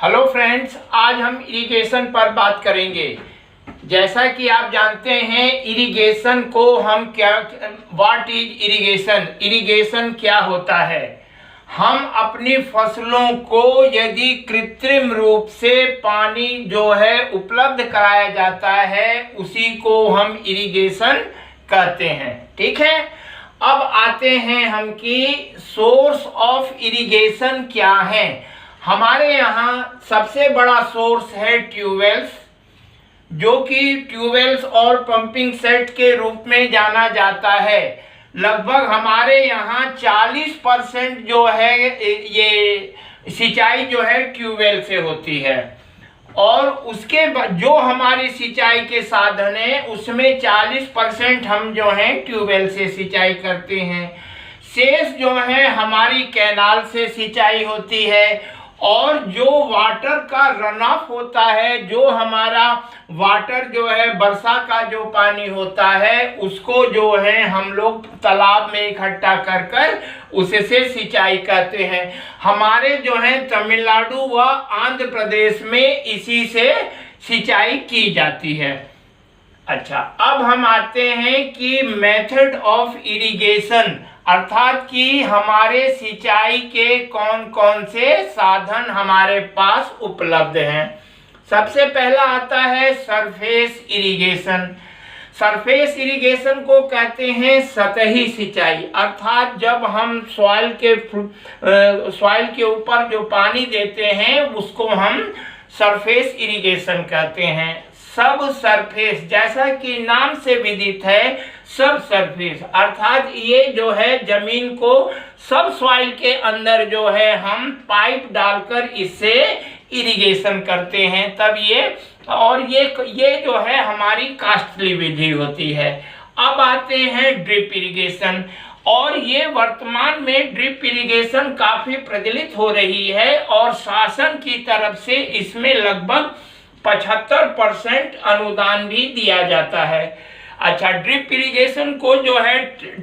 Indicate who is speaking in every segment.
Speaker 1: Hello friends, आज हम irrigation पर बात करेंगे। जैसा कि आप जानते हैं इरिगेशन को हम व्हाट इज इरिगेशन, इरिगेशन क्या होता है। हम अपनी फसलों को यदि कृत्रिम रूप से पानी जो है उपलब्ध कराया जाता है उसी को हम इरिगेशन कहते हैं। ठीक है, अब आते हैं हम कि सोर्स ऑफ इरिगेशन क्या है। हमारे यहाँ सबसे बड़ा सोर्स है ट्यूबवेल्स, जो कि ट्यूबवेल्स और पंपिंग सेट के रूप में जाना जाता है। लगभग हमारे यहाँ 40% जो है ये सिंचाई जो है ट्यूबवेल से होती है, और उसके जो हमारी सिंचाई के साधन है उसमें 40% हम जो है ट्यूबवेल से सिंचाई करते हैं। शेष जो है हमारी कैनाल से सिंचाई होती है, और जो वाटर का रन ऑफ होता है, जो हमारा वाटर जो है वर्षा का जो पानी होता है उसको जो है हम लोग तालाब में इकट्ठा कर कर उससे सिंचाई करते हैं। हमारे जो है तमिलनाडु व आंध्र प्रदेश में इसी से सिंचाई की जाती है। अच्छा, अब हम आते हैं कि मेथड ऑफ इरिगेशन, अर्थात कि हमारे सिंचाई के कौन कौन से साधन हमारे पास उपलब्ध हैं। सबसे पहला आता है सरफेस इरिगेशन। सरफेस इरिगेशन को कहते हैं सतही सिंचाई, अर्थात जब हम सॉइल के ऊपर जो पानी देते हैं उसको हम सरफेस इरिगेशन कहते हैं। सब सरफेस, जैसा कि नाम से विदित है, सब सरफेस अर्थात ये जो है जमीन को सब सॉइल के अंदर जो है हम पाइप डालकर इससे इरिगेशन करते हैं, तब ये जो है हमारी कास्टली विधि होती है। अब आते हैं ड्रिप इरिगेशन, और ये वर्तमान में ड्रिप इरिगेशन काफी प्रचलित हो रही है और शासन की तरफ से इसमें लगभग 75% अनुदान भी दिया जाता है। अच्छा, ड्रिप इरिगेशन को जो है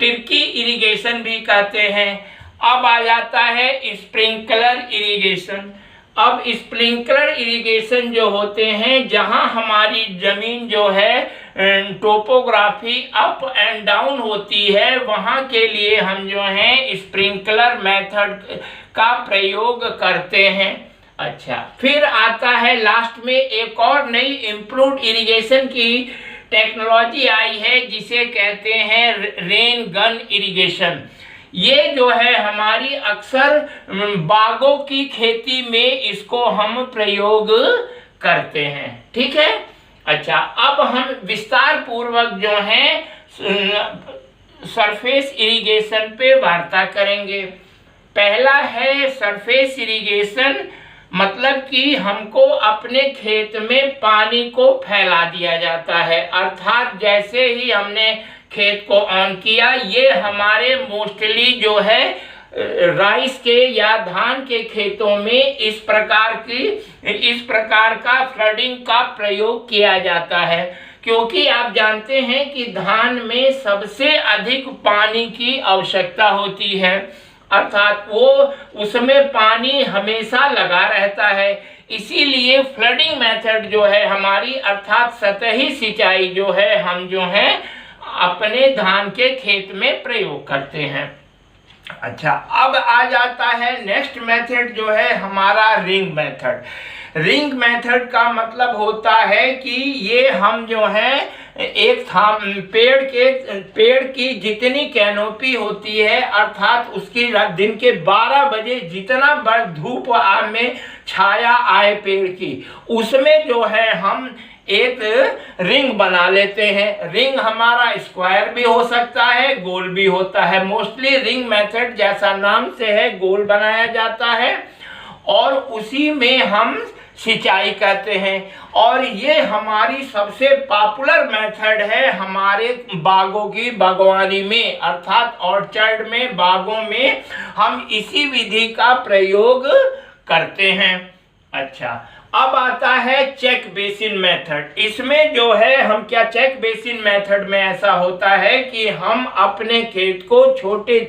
Speaker 1: टिर्की इरिगेशन भी कहते हैं। अब आ जाता है स्प्रिंकलर इरिगेशन। अब स्प्रिंकलर इरिगेशन जो होते हैं, जहां हमारी जमीन जो है टोपोग्राफी अप एंड डाउन होती है, वहां के लिए हम जो है स्प्रिंकलर मेथड का प्रयोग करते हैं। अच्छा, फिर आता है लास्ट में एक और नई इम्प्रूव्ड इरिगेशन की टेक्नोलॉजी आई है जिसे कहते हैं रेन गन इरिगेशन। ये जो है हमारी अक्सर बागों की खेती में इसको हम प्रयोग करते हैं। ठीक है। अच्छा, अब हम विस्तार पूर्वक जो है सरफेस इरिगेशन पे वार्ता करेंगे। पहला है सरफेस इरिगेशन, मतलब कि हमको अपने खेत में पानी को फैला दिया जाता है, अर्थात जैसे ही हमने खेत को ऑन किया, ये हमारे मोस्टली जो है राइस के या धान के खेतों में इस प्रकार का फ्लडिंग का प्रयोग किया जाता है, क्योंकि आप जानते हैं कि धान में सबसे अधिक पानी की आवश्यकता होती है, अर्थात वो उसमें पानी हमेशा लगा रहता है। इसीलिए फ्लडिंग मेथड जो है हमारी, अर्थात सतही सिंचाई जो है हम जो है अपने धान के खेत में प्रयोग करते हैं। अच्छा, अब आ जाता है नेक्स्ट मेथड जो है हमारा रिंग मेथड। रिंग मेथड का मतलब होता है कि ये हम जो है एक पेड़ की जितनी कैनोपी होती है, अर्थात उसकी दिन के 12 बजे जितना बड़ धूप में छाया आए पेड़ की, उसमें जो है हम एक रिंग बना लेते हैं। रिंग हमारा स्क्वायर भी हो सकता है, गोल भी होता है। मोस्टली रिंग मेथड जैसा नाम से है, गोल बनाया जाता है और उसी में हम सिंचाई करते हैं। और ये हमारी सबसे पॉपुलर मेथड है हमारे बागों की बागवानी में, अर्थात ऑर्चर्ड में, बागों में हम इसी विधि का प्रयोग करते हैं। अच्छा, अब आता है चेक बेसिन मेथड। इसमें जो है हम चेक बेसिन मेथड में ऐसा होता है कि हम अपने खेत को छोटी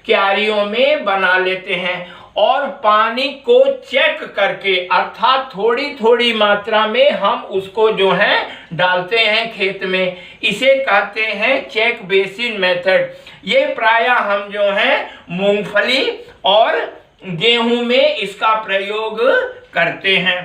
Speaker 1: क्यारियों में बना लेते हैं और पानी को चेक करके, अर्थात थोड़ी थोड़ी मात्रा में हम उसको जो है डालते हैं खेत में। इसे कहते हैं चेक बेसिन मेथड। ये प्रायः हम जो है मूंगफली और गेहूं में इसका प्रयोग करते हैं।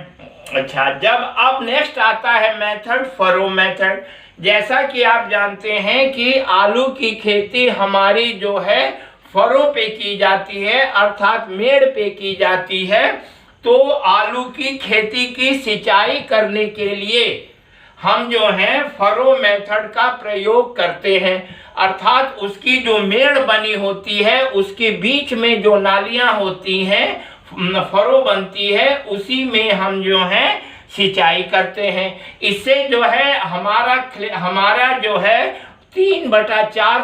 Speaker 1: अच्छा, जब अब नेक्स्ट आता है मेथड फरो मेथड। जैसा कि आप जानते हैं कि आलू की खेती हमारी जो है फरों पे की जाती है, अर्थात मेड़ पे की जाती है। तो आलू की खेती की सिंचाई करने के लिए हम जो है फरो मेथड का प्रयोग करते हैं, अर्थात उसकी जो मेड़ बनी होती है उसके बीच में जो नालियां होती हैं, फरो बनती है, उसी में हम जो है सिंचाई करते हैं। इससे जो है हमारा जो है 3/4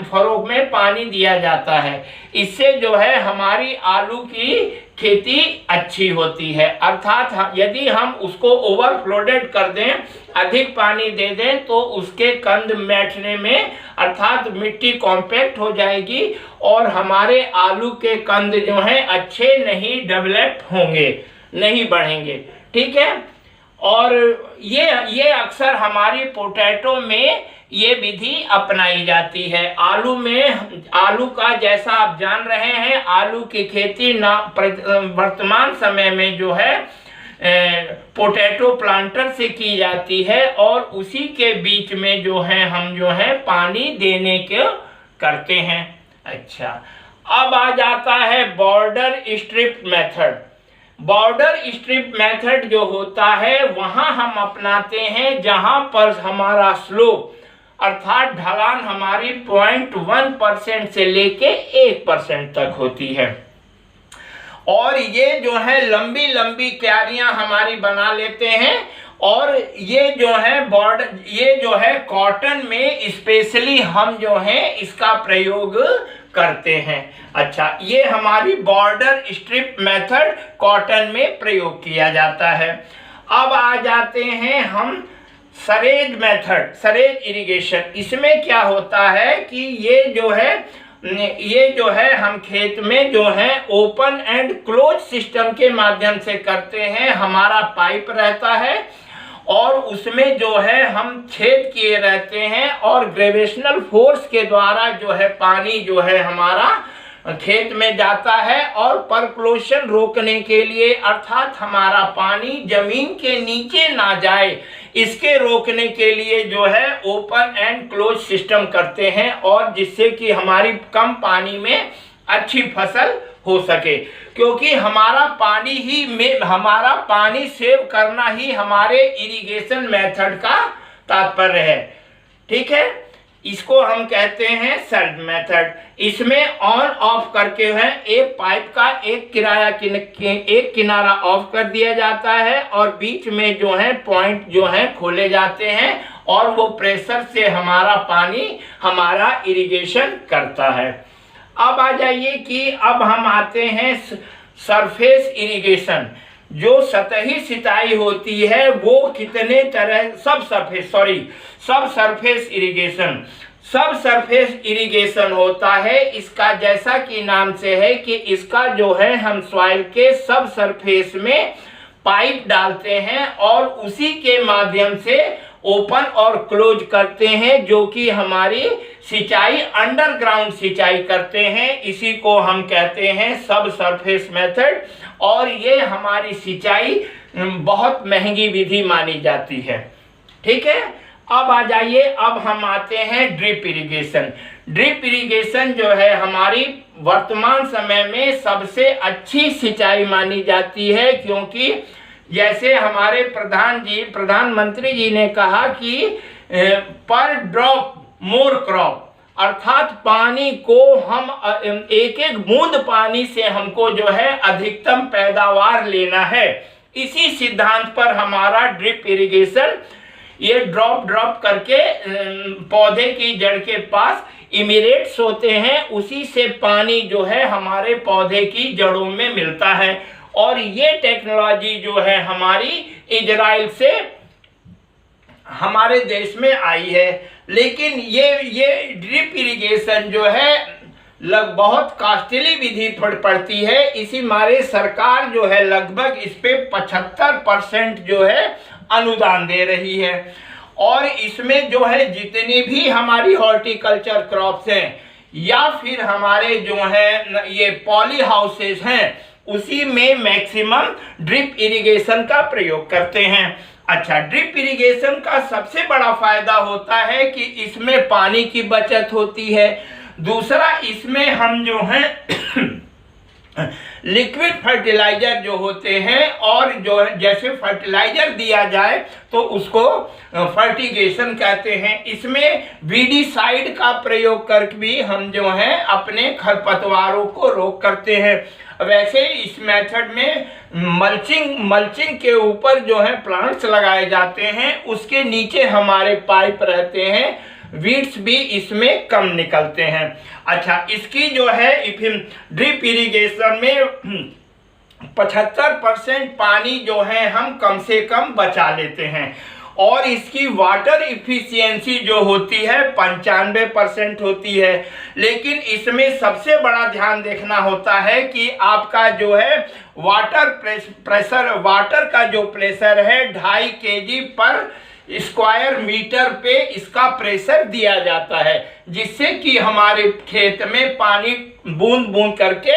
Speaker 1: फरों में पानी दिया जाता है। इससे जो है हमारी आलू की खेती अच्छी होती है। अर्थात यदि हम उसको ओवरफ्लोडेड कर दें, अधिक पानी दे दें, तो उसके कंद बैठने में, अर्थात मिट्टी कॉम्पैक्ट हो जाएगी और हमारे आलू के कंद जो हैं अच्छे नहीं डेवलप होंगे, नहीं बढ़ेंगे। ठीक है। और ये अक्सर हमारी पोटैटो में ये विधि अपनाई जाती है। आलू का, जैसा आप जान रहे हैं, आलू की खेती वर्तमान समय में जो है पोटैटो प्लांटर से की जाती है और उसी के बीच में जो है हम जो है पानी देने के करते हैं। अच्छा, अब आ जाता है border strip method. Border strip method जो होता है वहां हम अपनाते हैं जहां पर हमारा स्लोप, अर्थात ढलान हमारी 0.1% से लेके 1% तक होती है। और ये जो है लंबी लंबी क्यारियां हमारी बना लेते हैं। और ये जो है कॉटन में स्पेशली हम जो है इसका प्रयोग करते हैं। अच्छा, ये हमारी बॉर्डर स्ट्रिप मेथड कॉटन में प्रयोग किया जाता है। अब आ जाते हैं हम सरेज मेथड, सरेज इरिगेशन। इसमें क्या होता है कि ये जो है हम खेत में जो है ओपन एंड क्लोज सिस्टम के माध्यम से करते हैं। हमारा पाइप रहता है और उसमें जो है हम छेद किए रहते हैं और ग्रेविटेशनल फोर्स के द्वारा जो है पानी जो है हमारा खेत में जाता है। और परक्लोशन रोकने के लिए, अर्थात हमारा पानी जमीन के नीचे ना जाए, इसके रोकने के लिए जो है ओपन एंड क्लोज सिस्टम करते हैं, और जिससे कि हमारी कम पानी में अच्छी फसल हो सके। क्योंकि हमारा पानी सेव करना ही हमारे इरिगेशन मेथड का तात्पर्य है। ठीक है, इसको हम कहते हैं सर्ज मेथड। इसमें ऑन ऑफ करके है, एक पाइप का एक किनारा ऑफ कर दिया जाता है और बीच में जो है पॉइंट जो है खोले जाते हैं और वो प्रेशर से हमारा पानी हमारा इरिगेशन करता है। अब आ जाइए कि अब हम आते हैं सरफेस इरिगेशन। जो सतही सिंचाई होती है वो कितने तरह, सब सरफेस इरिगेशन होता है। इसका जैसा कि नाम से है कि इसका जो है हम सॉइल के सब सरफेस में पाइप डालते हैं और उसी के माध्यम से ओपन और क्लोज करते हैं, जो कि हमारी सिंचाई अंडरग्राउंड सिंचाई करते हैं। इसी को हम कहते हैं सब सरफेस मेथड। और ये हमारी सिंचाई बहुत महंगी विधि मानी जाती है। ठीक है, अब आ जाइए, अब हम आते हैं ड्रिप इरिगेशन। ड्रिप इरिगेशन जो है हमारी वर्तमान समय में सबसे अच्छी सिंचाई मानी जाती है, क्योंकि जैसे हमारे प्रधानमंत्री जी ने कहा कि पर ड्रॉप मोर क्रॉप, अर्थात पानी को हम एक एक बूंद पानी से हमको जो है अधिकतम पैदावार लेना है। इसी सिद्धांत पर हमारा ड्रिप इरिगेशन, ये ड्रॉप करके पौधे की जड़ के पास इमिरेट्स होते हैं, उसी से पानी जो है हमारे पौधे की जड़ों में मिलता है। और ये टेक्नोलॉजी जो है हमारी इजराइल से हमारे देश में आई है। लेकिन ये ड्रिप इरिगेशन जो है बहुत कॉस्टली विधि पड़ती है, इसी मारे सरकार जो है लगभग इस पे 75% जो है अनुदान दे रही है। और इसमें जो है जितनी भी हमारी हॉर्टिकल्चर क्रॉप्स हैं या फिर हमारे जो है ये पॉली हाउसेस हैं, उसी में मैक्सिमम ड्रिप इरिगेशन का प्रयोग करते हैं। अच्छा, ड्रिप इरिगेशन का सबसे बड़ा फायदा होता है कि इसमें पानी की बचत होती है। दूसरा, इसमें हम जो है लिक्विड फर्टिलाइजर जो होते हैं, और जो है जैसे फर्टिलाइजर दिया जाए तो उसको फर्टिगेशन कहते हैं। इसमें वीडीसाइड का प्रयोग करके भी हम जो है अपने खरपतवारों को रोक करते हैं। वैसे इस मेथड में मल्चिंग के ऊपर जो है प्लांट्स लगाए जाते हैं, उसके नीचे हमारे पाइप रहते हैं, वीड्स भी इसमें कम निकलते हैं। अच्छा, इसकी जो है ड्रिप इरिगेशन में 75% पानी जो है हम कम से कम बचा लेते हैं, और इसकी वाटर इफिशियंसी जो होती है 95% होती है। लेकिन इसमें सबसे बड़ा ध्यान देखना होता है कि आपका जो है वाटर का जो प्रेशर है 2.5 kg पर स्क्वायर मीटर पे इसका प्रेशर दिया जाता है, जिससे कि हमारे खेत में पानी बूंद बूंद करके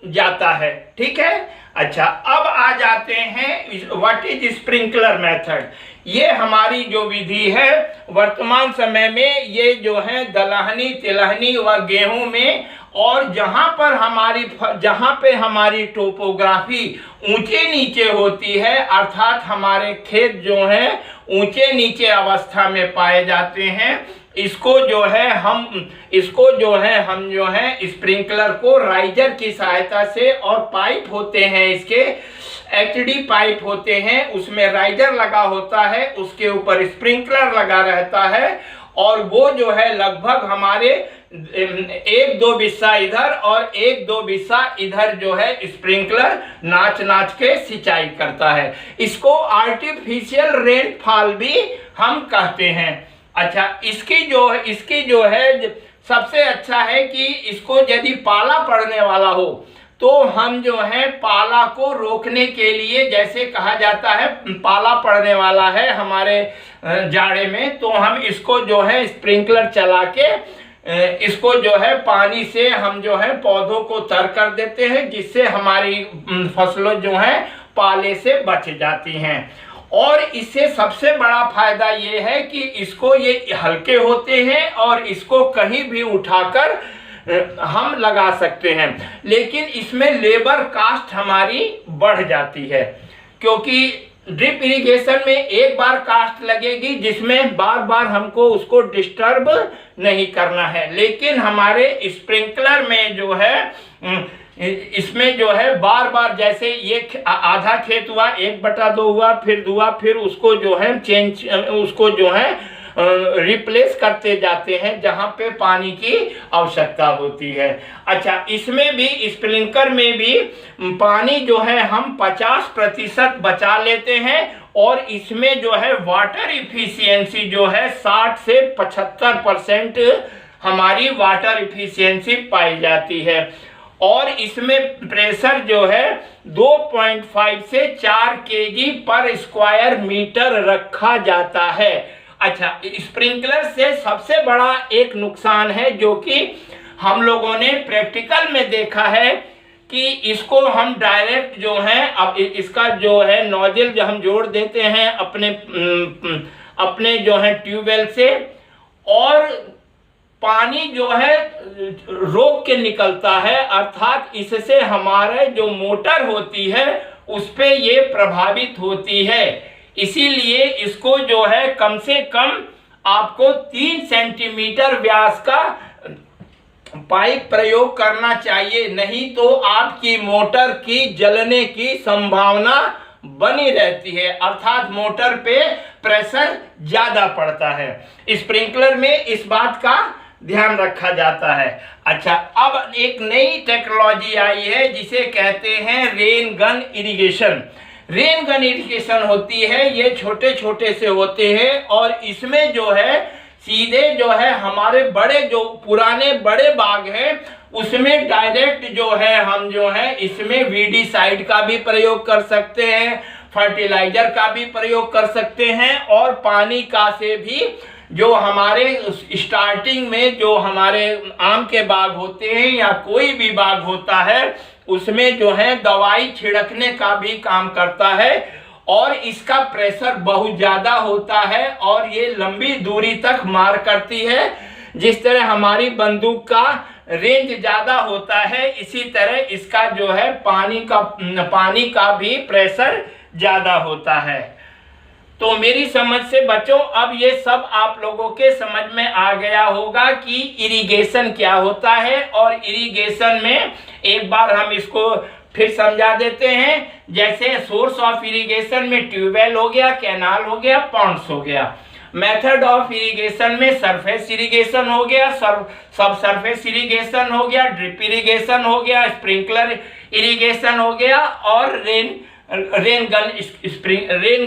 Speaker 1: जाता है। ठीक है। अच्छा, अब आ जाते हैं व्हाट इज स्प्रिंकलर मेथड। ये हमारी जो विधि है वर्तमान समय में ये जो है दलहनी, तिलहनी व गेहूं में, और जहाँ पे हमारी टोपोग्राफी ऊंचे नीचे होती है, अर्थात हमारे खेत जो हैं ऊंचे नीचे अवस्था में पाए जाते हैं, इसको जो है हम स्प्रिंकलर को राइजर की सहायता से, और पाइप होते हैं इसके एचडी पाइप होते हैं, उसमें राइजर लगा होता है, उसके ऊपर स्प्रिंकलर लगा रहता है, और वो जो है लगभग हमारे 1-2 बिस्सा इधर और 1-2 बिस्सा इधर जो है स्प्रिंकलर नाच के सिंचाई करता है। इसको आर्टिफिशियल रेनफॉल भी हम कहते हैं। अच्छा, इसकी जो है सबसे अच्छा है कि इसको यदि पाला पड़ने वाला हो तो हम जो है पाला को रोकने के लिए, जैसे कहा जाता है पाला पड़ने वाला है हमारे जाड़े में, तो हम इसको जो है स्प्रिंकलर चला के इसको जो है पानी से हम जो है पौधों को तर कर देते हैं, जिससे हमारी फसलों जो है पाले से बच जाती हैं। और इससे सबसे बड़ा फायदा ये है कि ये हल्के होते हैं और इसको कहीं भी उठाकर हम लगा सकते हैं। लेकिन इसमें लेबर कास्ट हमारी बढ़ जाती है, क्योंकि ड्रिप इरिगेशन में एक बार कास्ट लगेगी जिसमें बार बार हमको उसको डिस्टर्ब नहीं करना है। लेकिन हमारे स्प्रिंकलर में जो है इसमें जो है बार बार, जैसे ये आधा खेत हुआ 1/2 हुआ, फिर उसको जो है रिप्लेस करते जाते हैं जहां पे पानी की आवश्यकता होती है। अच्छा, इसमें भी स्प्रिंकलर में भी पानी जो है हम 50% बचा लेते हैं, और इसमें जो है वाटर इफिशियंसी जो है 60 से 75% हमारी वाटर इफिशियंसी पाई जाती है। और इसमें प्रेशर जो है 2.5 से 4 kg पर स्क्वायर मीटर रखा जाता है। अच्छा, स्प्रिंकलर से सबसे बड़ा एक नुकसान है जो कि हम लोगों ने प्रैक्टिकल में देखा है कि इसको हम डायरेक्ट जो है, अब इसका जो है नोजल जो हम जोड़ देते हैं अपने जो है ट्यूबवेल से, और पानी जो है रोक के निकलता है, अर्थात इससे हमारे जो मोटर होती है उस पे ये प्रभावित होती है। इसीलिए इसको जो है कम से कम आपको 3 सेंटीमीटर व्यास का पाइप प्रयोग करना चाहिए, नहीं तो आपकी मोटर की जलने की संभावना बनी रहती है, अर्थात मोटर पे प्रेशर ज्यादा पड़ता है। स्प्रिंकलर में इस बात का ध्यान रखा जाता है। अच्छा, अब एक नई टेक्नोलॉजी आई है जिसे कहते हैं रेन गन इरिगेशन। होती है, ये छोटे छोटे से होते हैं, और इसमें जो है सीधे जो है हमारे बड़े जो पुराने बड़े बाग हैं उसमें डायरेक्ट जो है हम जो है इसमें वीडीसाइड का भी प्रयोग कर सकते हैं, फर्टिलाइजर का भी प्रयोग कर सकते हैं, और पानी का से भी जो हमारे स्टार्टिंग में जो हमारे आम के बाग होते हैं या कोई भी बाग होता है उसमें जो है दवाई छिड़कने का भी काम करता है, और इसका प्रेशर बहुत ज़्यादा होता है और ये लंबी दूरी तक मार करती है। जिस तरह हमारी बंदूक का रेंज ज़्यादा होता है इसी तरह इसका जो है पानी का भी प्रेशर ज़्यादा होता है। तो मेरी समझ से बच्चों अब ये सब आप लोगों के समझ में आ गया होगा कि इरिगेशन क्या होता है, और इरिगेशन में एक बार हम इसको फिर समझा देते हैं। जैसे सोर्स ऑफ इरिगेशन में ट्यूबवेल हो गया, कैनाल हो गया, पॉन्ड्स हो गया। मेथड ऑफ इरिगेशन में सरफेस इरिगेशन हो गया, सब सरफेस इरिगेशन हो गया, ड्रिप इरिगेशन हो गया, स्प्रिंकलर इरिगेशन हो गया, और रेन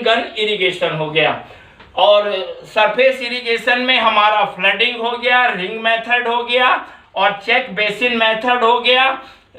Speaker 1: गन इरिगेशन हो गया। और सरफेस इरिगेशन में हमारा फ्लडिंग हो गया, रिंग मेथड हो गया, और चेक बेसिन मेथड हो गया।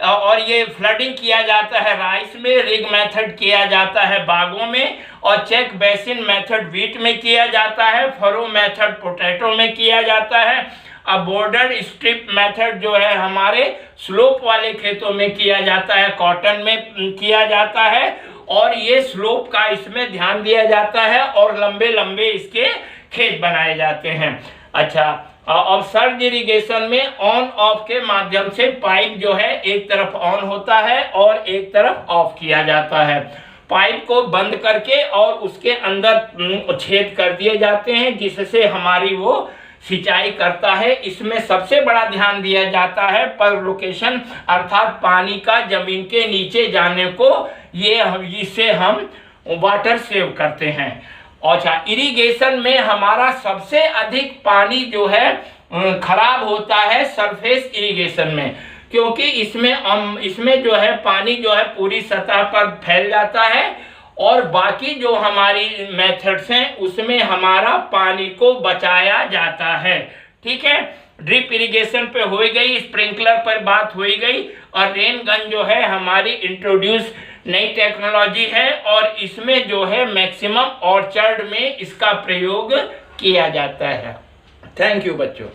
Speaker 1: और ये फ्लडिंग किया जाता है राइस में, रिग मेथड किया जाता है बागों में, और चेक बेसिन मेथड वीट में किया जाता है, फरो मेथड पोटैटो में किया जाता है। अब बॉर्डर स्ट्रिप मेथड जो है हमारे स्लोप वाले खेतों में किया जाता है, कॉटन में किया जाता है, और ये स्लोप का इसमें ध्यान दिया जाता है और लंबे लंबे इसके खेत बनाए जाते हैं। अच्छा, अब सर्ज इरिगेशन में ऑन ऑफ के माध्यम से पाइप जो है एक तरफ ऑन होता है और एक तरफ ऑफ किया जाता है। पाइप को बंद करके और उसके अंदर छेद कर दिए जाते हैं जिससे हमारी वो सिंचाई करता है। इसमें सबसे बड़ा ध्यान दिया जाता है पर लोकेशन, अर्थात पानी का जमीन के नीचे जाने को, इससे हम वाटर सेव करते हैं। अच्छा, इरिगेशन में हमारा सबसे अधिक पानी जो है खराब होता है सरफेस इरिगेशन में, क्योंकि इसमें जो है पानी जो है पूरी सतह पर फैल जाता है, और बाकी जो हमारी मेथड्स हैं उसमें हमारा पानी को बचाया जाता है। ठीक है, ड्रिप इरिगेशन पे हो गई, स्प्रिंकलर पर बात हो गई, और रेन गन जो है हमारी इंट्रोड्यूस नई टेक्नोलॉजी है, और इसमें जो है मैक्सिमम ऑर्चर्ड में इसका प्रयोग किया जाता है। थैंक यू बच्चों।